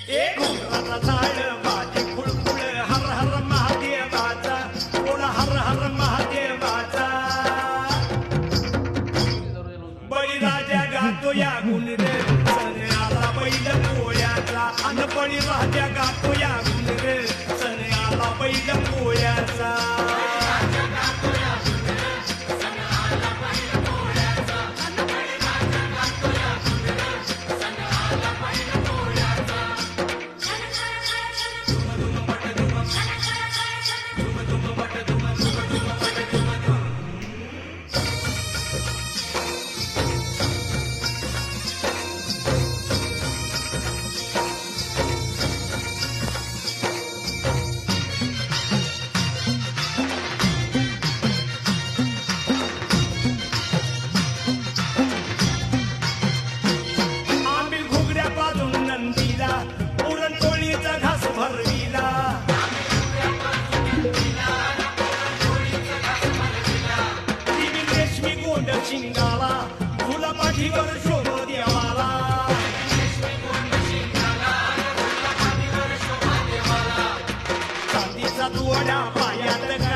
एक घुंगराचा झाड माझे खुळखुळ हर हर महादेवाचा बोला हर हर महादेवाचा बळीराजा गातो या गुणर सण आला बैल पोळ्याचा अन बळीराजा गातो या गुणर सण आला बैल पोळ्याचा शिंगाला तुला पाठीवर शोभ देवाला चांदीचा तुवड्या पायात